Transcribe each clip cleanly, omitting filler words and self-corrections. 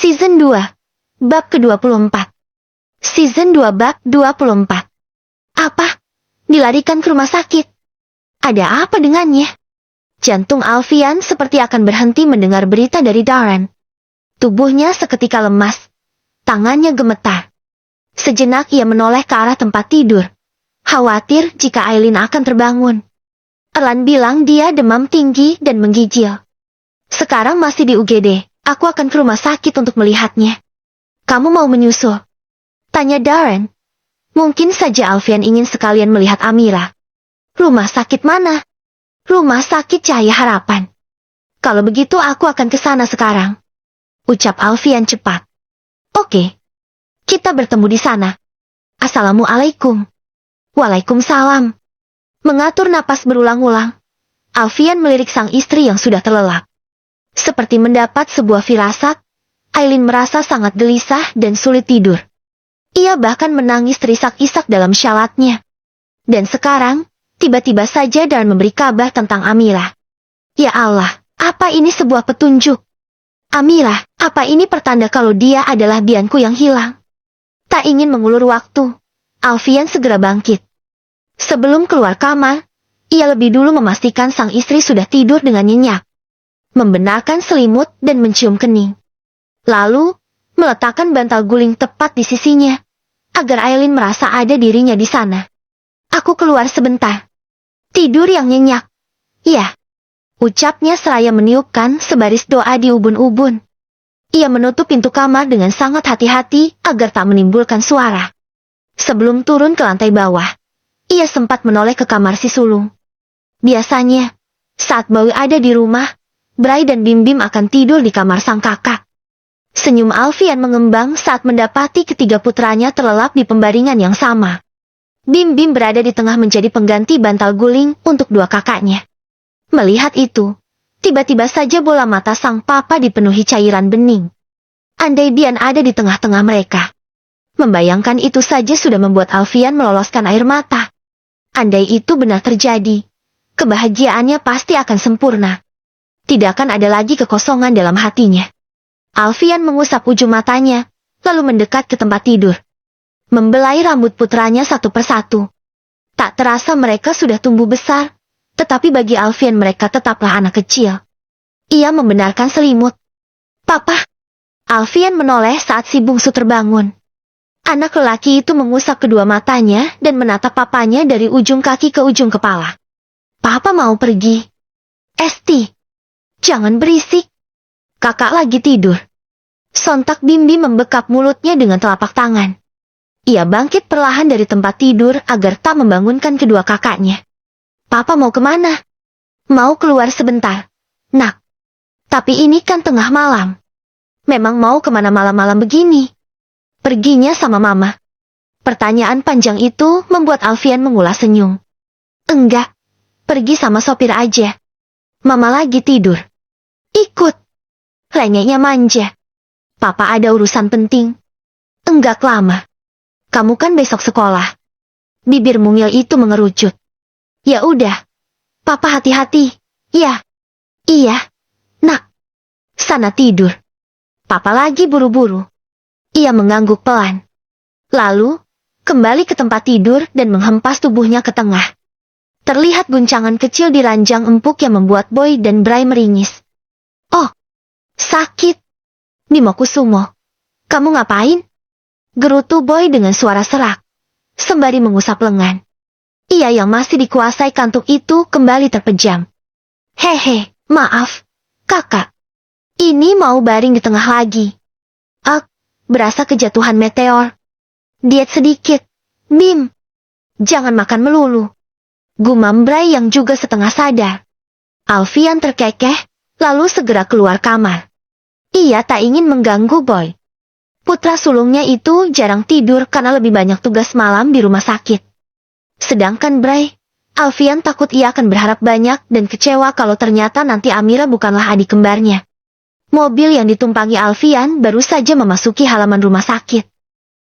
Season 2, Bab ke-24. Season 2 Bab 24. Apa? Dilarikan ke rumah sakit? Ada apa dengannya? Jantung Alfian seperti akan berhenti mendengar berita dari Darren. Tubuhnya seketika lemas. Tangannya gemetar. Sejenak ia menoleh ke arah tempat tidur. Khawatir jika Aileen akan terbangun. Erlan bilang dia demam tinggi dan menggigil. Sekarang masih di UGD. Aku akan ke rumah sakit untuk melihatnya. Kamu mau menyusul? Tanya Darren. Mungkin saja Alfian ingin sekalian melihat Amira. Rumah sakit mana? Rumah sakit Cahaya Harapan. Kalau begitu aku akan ke sana sekarang. Ucap Alfian cepat. Oke. Kita bertemu di sana. Assalamualaikum. Waalaikumsalam. Mengatur napas berulang-ulang, Alfian melirik sang istri yang sudah terlelap. Seperti mendapat sebuah firasat, Aileen merasa sangat gelisah dan sulit tidur. Ia bahkan menangis terisak-isak dalam syalatnya. Dan sekarang, tiba-tiba saja Darren memberi kabar tentang Amira. Ya Allah, apa ini sebuah petunjuk? Amira, apa ini pertanda kalau dia adalah bianku yang hilang? Tak ingin mengulur waktu, Alfian segera bangkit. Sebelum keluar kamar, ia lebih dulu memastikan sang istri sudah tidur dengan nyenyak. Membenarkan selimut dan mencium kening. Lalu, meletakkan bantal guling tepat di sisinya, agar Aileen merasa ada dirinya di sana. Aku keluar sebentar. Tidur yang nyenyak. Ya. Ucapnya seraya meniupkan sebaris doa di ubun-ubun. Ia menutup pintu kamar dengan sangat hati-hati agar tak menimbulkan suara. Sebelum turun ke lantai bawah, ia sempat menoleh ke kamar si sulung. Biasanya, saat Bowie ada di rumah, Bray dan Bim Bim akan tidur di kamar sang kakak. Senyum Alfian mengembang saat mendapati ketiga putranya terlelap di pembaringan yang sama. Bim Bim berada di tengah menjadi pengganti bantal guling untuk dua kakaknya. Melihat itu, tiba-tiba saja bola mata sang papa dipenuhi cairan bening. Andai Bian ada di tengah-tengah mereka. Membayangkan itu saja sudah membuat Alfian meloloskan air mata. Andai itu benar terjadi, kebahagiaannya pasti akan sempurna. Tidak akan ada lagi kekosongan dalam hatinya. Alfian mengusap ujung matanya, lalu mendekat ke tempat tidur. Membelai rambut putranya satu persatu. Tak terasa mereka sudah tumbuh besar, tetapi bagi Alfian mereka tetaplah anak kecil. Ia membenarkan selimut. Papa. Alfian menoleh saat si bungsu terbangun. Anak lelaki itu mengusap kedua matanya dan menatap papanya dari ujung kaki ke ujung kepala. Papa mau pergi. Esti. Jangan berisik. Kakak lagi tidur. Sontak Bim Bim membekap mulutnya dengan telapak tangan. Ia bangkit perlahan dari tempat tidur agar tak membangunkan kedua kakaknya. Papa mau kemana? Mau keluar sebentar, nak. Tapi ini kan tengah malam. Memang mau kemana malam-malam begini? Perginya sama mama. Pertanyaan panjang itu membuat Alfian mengulas senyum. Enggak. Pergi sama sopir aja. Mama lagi tidur. Ikut. Lengeknya manja. Papa ada urusan penting. Enggak lama. Kamu kan besok sekolah. Bibir mungil itu mengerucut. Ya udah. Papa hati-hati. Ya. Iya. Nak. Sana tidur. Papa lagi buru-buru. Ia mengangguk pelan. Lalu, kembali ke tempat tidur dan menghempas tubuhnya ke tengah. Terlihat guncangan kecil di ranjang empuk yang membuat Boy dan Bray meringis. Oh, sakit. Bimo Kusumo, kamu ngapain? Gerutu Boy dengan suara serak, sembari mengusap lengan. Ia yang masih dikuasai kantuk itu kembali terpejam. Hehe, maaf, kakak. Ini mau baring di tengah lagi. Berasa kejatuhan meteor. Diet sedikit. Bim. Jangan makan melulu. Gumam Bray yang juga setengah sadar. Alfian terkekeh, lalu segera keluar kamar. Ia tak ingin mengganggu Boy. Putra sulungnya itu jarang tidur karena lebih banyak tugas malam di rumah sakit. Sedangkan Bray, Alfian takut ia akan berharap banyak dan kecewa kalau ternyata nanti Amira bukanlah adik kembarnya. Mobil yang ditumpangi Alfian baru saja memasuki halaman rumah sakit.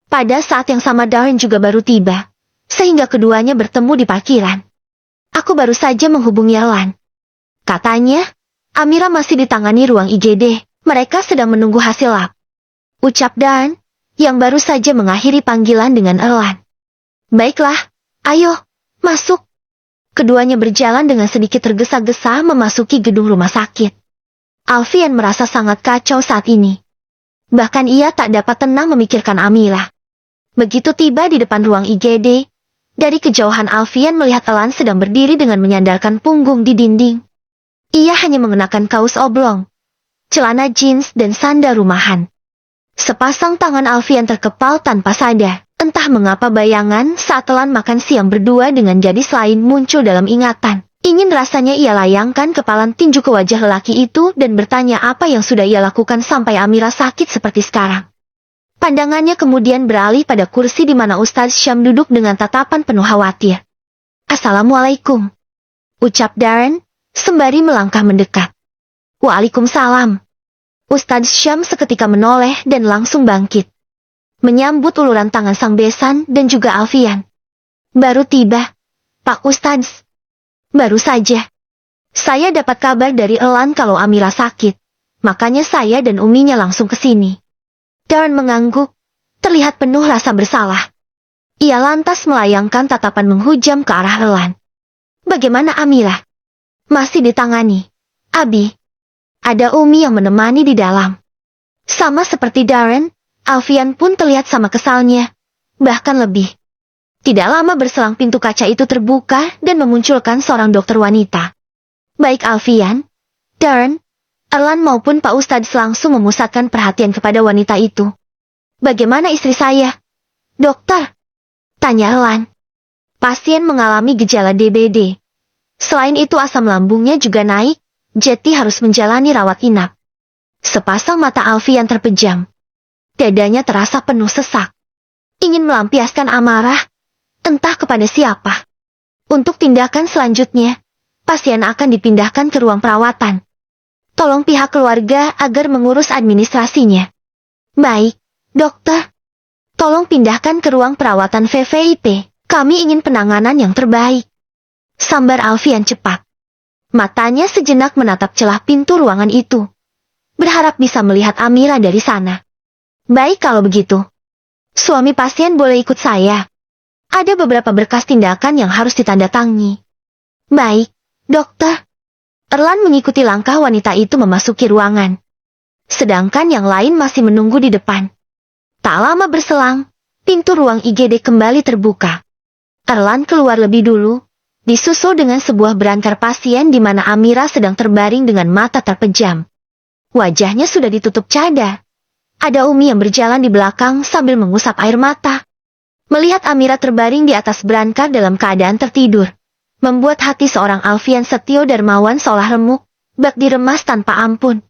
Pada saat yang sama Darren juga baru tiba, sehingga keduanya bertemu di parkiran. Aku baru saja menghubungi Erlan. Katanya, Amira masih ditangani ruang IGD, mereka sedang menunggu hasil lab. Ucap Dan, yang baru saja mengakhiri panggilan dengan Erlan. Baiklah, ayo, masuk. Keduanya berjalan dengan sedikit tergesa-gesa memasuki gedung rumah sakit. Alfian merasa sangat kacau saat ini. Bahkan ia tak dapat tenang memikirkan Amira. Begitu tiba di depan ruang IGD, dari kejauhan Alfian melihat Erlan sedang berdiri dengan menyandarkan punggung di dinding. Ia hanya mengenakan kaos oblong, celana jeans dan sandal rumahan. Sepasang tangan Alfian terkepal tanpa sadar. Entah mengapa bayangan saat telan makan siang berdua dengan gadis lain muncul dalam ingatan. Ingin rasanya ia layangkan kepalan tinju ke wajah lelaki itu dan bertanya apa yang sudah ia lakukan sampai Amira sakit seperti sekarang. Pandangannya kemudian beralih pada kursi di mana Ustadz Syam duduk dengan tatapan penuh khawatir. Assalamualaikum, ucap Darren, sembari melangkah mendekat. Waalaikumsalam. Ustadz Syam seketika menoleh dan langsung bangkit. Menyambut uluran tangan sang besan dan juga Alfian. Baru tiba, Pak Ustadz. Baru saja. Saya dapat kabar dari Erlan kalau Amira sakit. Makanya saya dan uminya langsung ke sini. Darren mengangguk, terlihat penuh rasa bersalah. Ia lantas melayangkan tatapan menghujam ke arah Erlan. Bagaimana Amira? Masih ditangani. Abi. Ada Umi yang menemani di dalam. Sama seperti Darren, Alfian pun terlihat sama kesalnya. Bahkan lebih. Tidak lama berselang pintu kaca itu terbuka dan memunculkan seorang dokter wanita. Baik Alfian, Darren, Erlan maupun Pak Ustadz langsung memusatkan perhatian kepada wanita itu. Bagaimana istri saya? Dokter? Tanya Erlan. Pasien mengalami gejala DBD. Selain itu asam lambungnya juga naik. Jeti harus menjalani rawat inap. Sepasang mata Alfian terpejam. Dadanya terasa penuh sesak. Ingin melampiaskan amarah, entah kepada siapa. Untuk tindakan selanjutnya, pasien akan dipindahkan ke ruang perawatan. Tolong pihak keluarga agar mengurus administrasinya. Baik, dokter. Tolong pindahkan ke ruang perawatan VVIP. Kami ingin penanganan yang terbaik. Sambar Alfian cepat. Matanya sejenak menatap celah pintu ruangan itu. Berharap bisa melihat Amira dari sana. Baik kalau begitu. Suami pasien boleh ikut saya. Ada beberapa berkas tindakan yang harus ditandatangani. Baik, dokter. Erlan mengikuti langkah wanita itu memasuki ruangan. Sedangkan yang lain masih menunggu di depan. Tak lama berselang, pintu ruang IGD kembali terbuka. Erlan keluar lebih dulu. Disusul dengan sebuah berangkar pasien di mana Amira sedang terbaring dengan mata terpejam. Wajahnya sudah ditutup cadar. Ada Umi yang berjalan di belakang sambil mengusap air mata. Melihat Amira terbaring di atas berangkar dalam keadaan tertidur, membuat hati seorang Alfian Setio Darmawan seolah remuk, bak diremas tanpa ampun.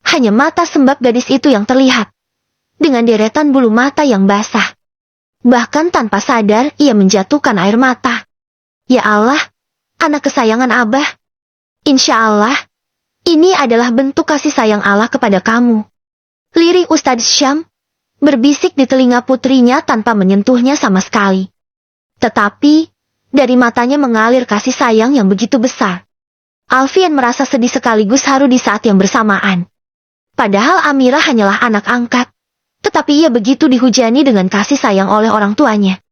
Hanya mata sembab gadis itu yang terlihat, dengan deretan bulu mata yang basah. Bahkan tanpa sadar ia menjatuhkan air mata. Ya Allah, anak kesayangan Abah. Insya Allah, ini adalah bentuk kasih sayang Allah kepada kamu. Lirik Ustadz Syam, berbisik di telinga putrinya tanpa menyentuhnya sama sekali. Tetapi, dari matanya mengalir kasih sayang yang begitu besar. Alfian merasa sedih sekaligus haru di saat yang bersamaan. Padahal Amira hanyalah anak angkat, tetapi ia begitu dihujani dengan kasih sayang oleh orang tuanya.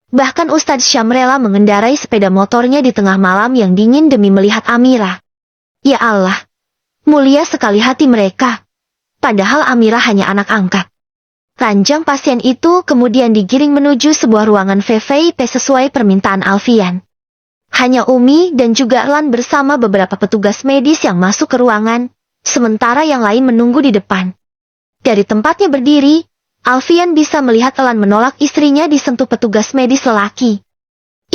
Bahkan Ustadz Syam rela mengendarai sepeda motornya di tengah malam yang dingin demi melihat Amira. Ya Allah, mulia sekali hati mereka. Padahal Amira hanya anak angkat. Ranjang pasien itu kemudian digiring menuju sebuah ruangan VVIP sesuai permintaan Alfian. Hanya Umi dan juga Erlan bersama beberapa petugas medis yang masuk ke ruangan, sementara yang lain menunggu di depan. Dari tempatnya berdiri, Alfian bisa melihat Erlan menolak istrinya disentuh petugas medis lelaki.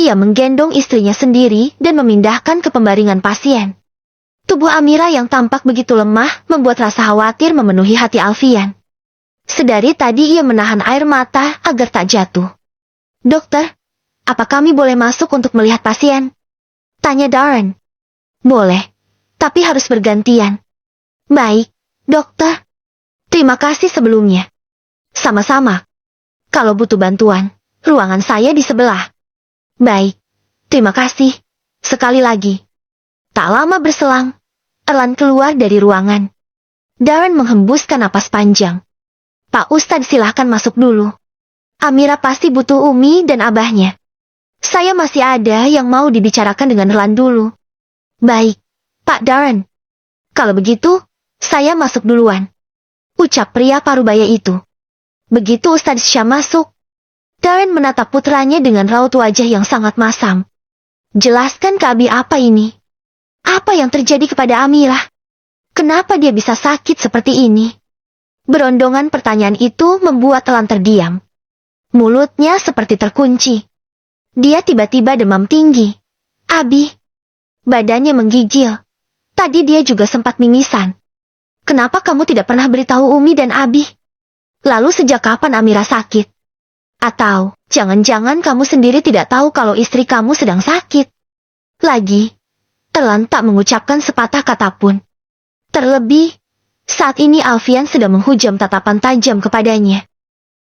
Ia menggendong istrinya sendiri dan memindahkan ke pembaringan pasien. Tubuh Amira yang tampak begitu lemah membuat rasa khawatir memenuhi hati Alfian. Sedari tadi ia menahan air mata agar tak jatuh. Dokter, apa kami boleh masuk untuk melihat pasien? Tanya Darren. Boleh, tapi harus bergantian. Baik, dokter. Terima kasih sebelumnya. Sama-sama. Kalau butuh bantuan, ruangan saya di sebelah. Baik. Terima kasih. Sekali lagi. Tak lama berselang, Erlan keluar dari ruangan. Darren menghembuskan napas panjang. Pak Ustadz, silahkan masuk dulu. Amira pasti butuh Umi dan abahnya. Saya masih ada yang mau dibicarakan dengan Ran dulu. Baik, Pak Darren. Kalau begitu, saya masuk duluan. Ucap pria parubaya itu. Begitu Ustadz Syah masuk, Darren menatap putranya dengan raut wajah yang sangat masam. Jelaskan ke Abi apa ini? Apa yang terjadi kepada Amirah? Kenapa dia bisa sakit seperti ini? Berondongan pertanyaan itu membuat Ran terdiam. Mulutnya seperti terkunci. Dia tiba-tiba demam tinggi. Abi. Badannya menggigil. Tadi dia juga sempat mimisan. Kenapa kamu tidak pernah beritahu Umi dan Abi? Lalu sejak kapan Amirah sakit? Atau, jangan-jangan kamu sendiri tidak tahu kalau istri kamu sedang sakit? Lagi, Ran tak mengucapkan sepatah kata pun. Terlebih, saat ini Alfian sedang menghujam tatapan tajam kepadanya.